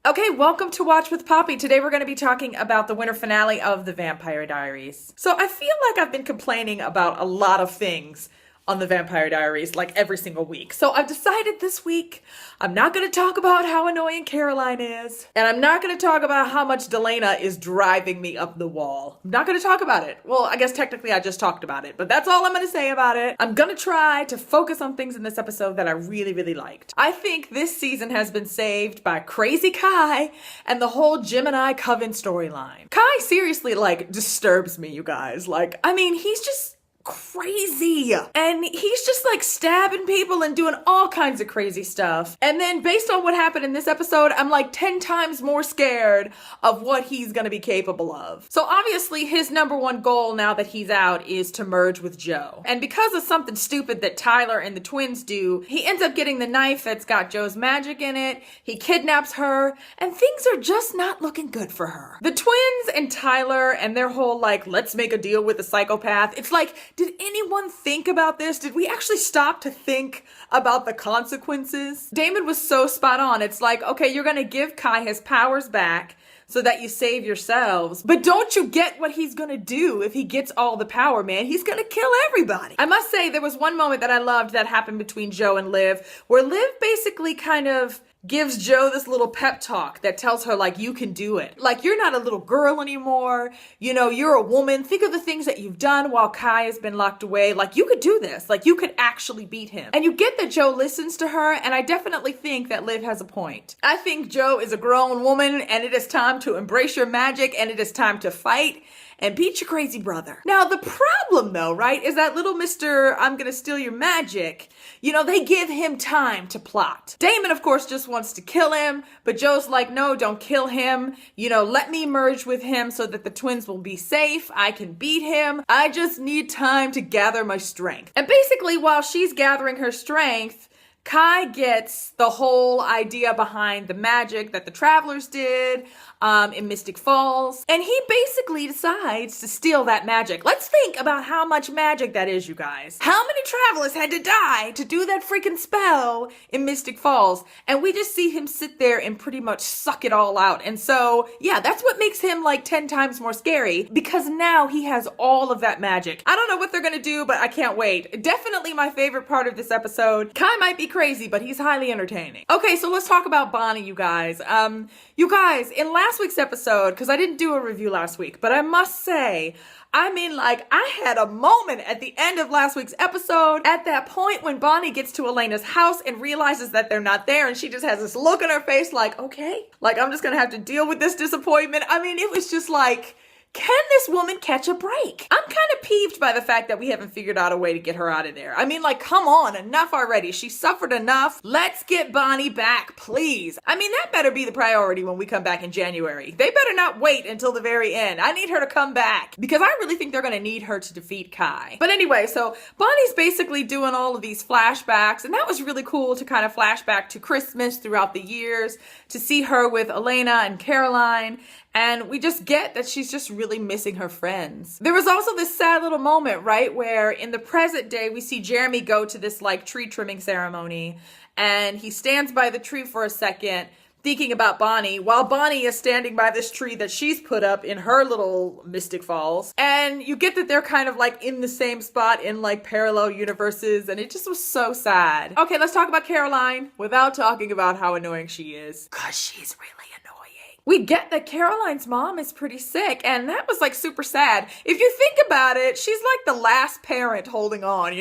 Okay, welcome to Watch with Poppy. Today we're going to be talking about the winter finale of The Vampire Diaries. So I feel like I've been complaining about a lot of things on The Vampire Diaries, like every single week. So I've decided this week I'm not going to talk about how annoying Caroline is, and I'm not going to talk about how much Delana is driving me up the wall. I'm not going to talk about it. Well, I guess technically I just talked about it, but that's all I'm going to say about it. I'm going to try to focus on things in this episode that I really, really liked. I think this season has been saved by Crazy Kai and the whole Gemini coven storyline. Kai seriously, disturbs me, you guys. He's just crazy. And he's just stabbing people and doing all kinds of crazy stuff. And then based on what happened in this episode, I'm 10 times more scared of what he's gonna be capable of. So obviously his number one goal now that he's out is to merge with Joe. And because of something stupid that Tyler and the twins do, he ends up getting the knife that's got Joe's magic in it. He kidnaps her and things are just not looking good for her. The twins and Tyler and their whole let's make a deal with the psychopath. It's did anyone think about this? Did we actually stop to think about the consequences? Damon was so spot on. It's okay, you're gonna give Kai his powers back so that you save yourselves. But don't you get what he's gonna do if he gets all the power, man? He's gonna kill everybody. I must say, there was one moment that I loved that happened between Joe and Liv, where Liv basically kind of gives Joe this little pep talk that tells her, you can do it. You're not a little girl anymore. You're a woman. Think of the things that you've done while Kai has been locked away. You could do this. You could actually beat him. And you get that Joe listens to her, and I definitely think that Liv has a point. I think Joe is a grown woman, and it is time to embrace your magic, and it is time to fight and beat your crazy brother. Now, the problem though, right, is that little Mr. I'm gonna steal your magic, they give him time to plot. Damon, of course, just wants to kill him, but Joe's no, don't kill him. Let me merge with him so that the twins will be safe. I can beat him. I just need time to gather my strength. And basically, while she's gathering her strength, Kai gets the whole idea behind the magic that the travelers did in Mystic Falls. And he basically decides to steal that magic. Let's think about how much magic that is, you guys. How many travelers had to die to do that freaking spell in Mystic Falls? And we just see him sit there and pretty much suck it all out. And so, yeah, that's what makes him 10 times more scary, because now he has all of that magic. I don't know what they're gonna do, but I can't wait. Definitely my favorite part of this episode. Kai might be crazy, but he's highly entertaining. Okay, so let's talk about Bonnie, you guys. In last week's episode, because I didn't do a review last week, but I must say, I had a moment at the end of last week's episode, at that point when Bonnie gets to Elena's house and realizes that they're not there, and she just has this look on her face okay, I'm just gonna have to deal with this disappointment. It was just can this woman catch a break? I'm kind of peeved by the fact that we haven't figured out a way to get her out of there. Come on, enough already. She suffered enough. Let's get Bonnie back, please. That better be the priority when we come back in January. They better not wait until the very end. I need her to come back, because I really think they're gonna need her to defeat Kai. But anyway, so Bonnie's basically doing all of these flashbacks, and that was really cool to kind of flashback to Christmas throughout the years, to see her with Elena and Caroline. And we just get that she's just really missing her friends. There was also this sad little moment, right, where in the present day, we see Jeremy go to this tree trimming ceremony, and he stands by the tree for a second, thinking about Bonnie, while Bonnie is standing by this tree that she's put up in her little Mystic Falls. And you get that they're kind of in the same spot in parallel universes, and it just was so sad. Okay, let's talk about Caroline without talking about how annoying she is, because she's really annoying. We get that Caroline's mom is pretty sick, and that was super sad. If you think about it, she's the last parent holding on,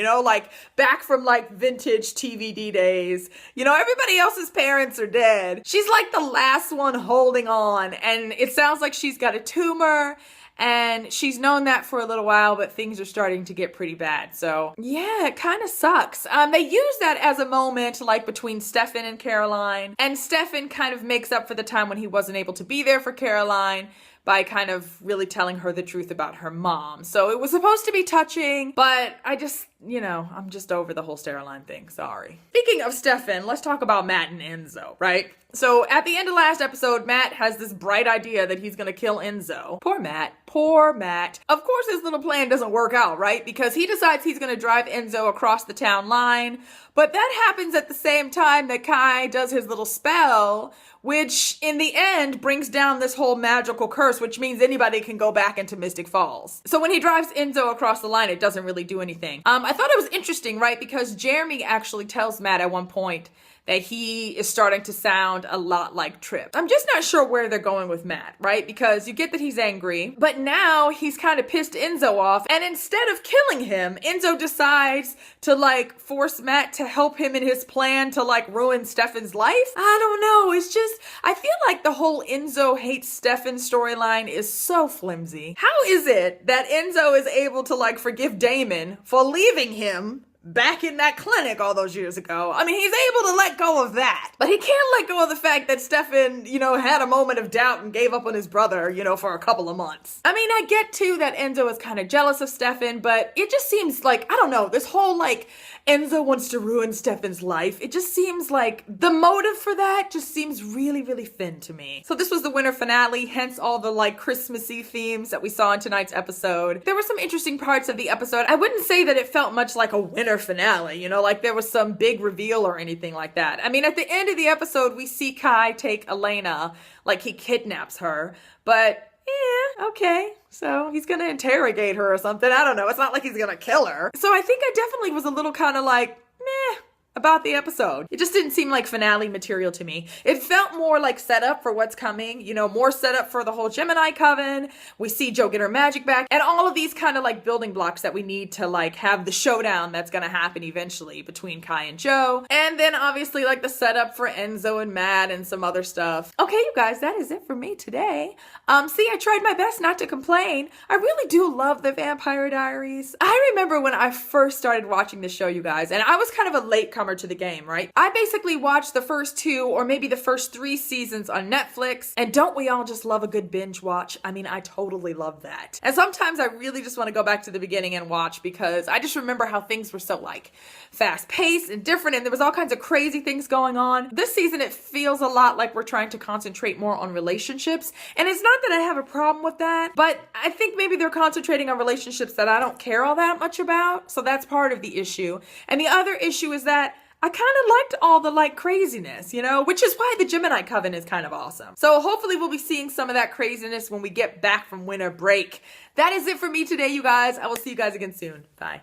back from vintage TVD days. Everybody else's parents are dead. She's the last one holding on, and it sounds like she's got a tumor, and she's known that for a little while, but things are starting to get pretty bad. So yeah, it kind of sucks. They use that as a moment between Stefan and Caroline, and Stefan kind of makes up for the time when he wasn't able to be there for Caroline by kind of really telling her the truth about her mom. So it was supposed to be touching, but I just, I'm just over the whole Caroline thing. Sorry. Speaking of Stefan, let's talk about Matt and Enzo, right? So at the end of last episode, Matt has this bright idea that he's going to kill Enzo. Poor Matt. Poor Matt. Of course his little plan doesn't work out, right? Because he decides he's going to drive Enzo across the town line. But that happens at the same time that Kai does his little spell, which in the end brings down this whole magical curse, which means anybody can go back into Mystic Falls. So when he drives Enzo across the line, it doesn't really do anything. I thought it was interesting, right? Because Jeremy actually tells Matt at one point that he is starting to sound a lot like Trip. I'm just not sure where they're going with Matt, right? Because you get that he's angry, but now he's kind of pissed Enzo off. And instead of killing him, Enzo decides to like force Matt to help him in his plan to like ruin Stefan's life. I don't know. It's just, I feel like the whole Enzo hates Stefan storyline is so flimsy. How is it that Enzo is able to like forgive Damon for leaving him back in that clinic all those years ago? I mean, he's able to let go of that, but he can't let go of the fact that Stefan, had a moment of doubt and gave up on his brother, for a couple of months. I mean, I get too that Enzo is kind of jealous of Stefan, but it just seems like, I don't know, this whole like Enzo wants to ruin Stefan's life. It just seems like the motive for that just seems really, really thin to me. So this was the winter finale, hence all the like Christmassy themes that we saw in tonight's episode. There were some interesting parts of the episode. I wouldn't say that it felt much like a winter finale, like there was some big reveal or anything like that. I mean, at the end of the episode, we see Kai take Elena, like he kidnaps her, but yeah, okay. So he's gonna interrogate her or something. I don't know. It's not like he's gonna kill her. So I think I definitely was a little kind of like, meh, about the episode. It just didn't seem like finale material to me. It felt more like setup for what's coming, more setup for the whole Gemini coven. We see Jo get her magic back and all of these kind of like building blocks that we need to like have the showdown that's gonna happen eventually between Kai and Jo. And then obviously like the setup for Enzo and Matt and some other stuff. Okay, you guys, that is it for me today. See, I tried my best not to complain. I really do love the Vampire Diaries. I remember when I first started watching the show, you guys, and I was kind of a latecomer to the game, right? I basically watched the first 2 or maybe the first 3 seasons on Netflix, and don't we all just love a good binge watch? I mean, I totally love that. And sometimes I really just want to go back to the beginning and watch because I just remember how things were so like fast paced and different, and there was all kinds of crazy things going on. This season, it feels a lot like we're trying to concentrate more on relationships, and it's not that I have a problem with that, but I think maybe they're concentrating on relationships that I don't care all that much about, so that's part of the issue. And the other issue is that I kind of liked all the like craziness, which is why the Gemini coven is kind of awesome. So hopefully we'll be seeing some of that craziness when we get back from winter break. That is it for me today, you guys. I will see you guys again soon. Bye.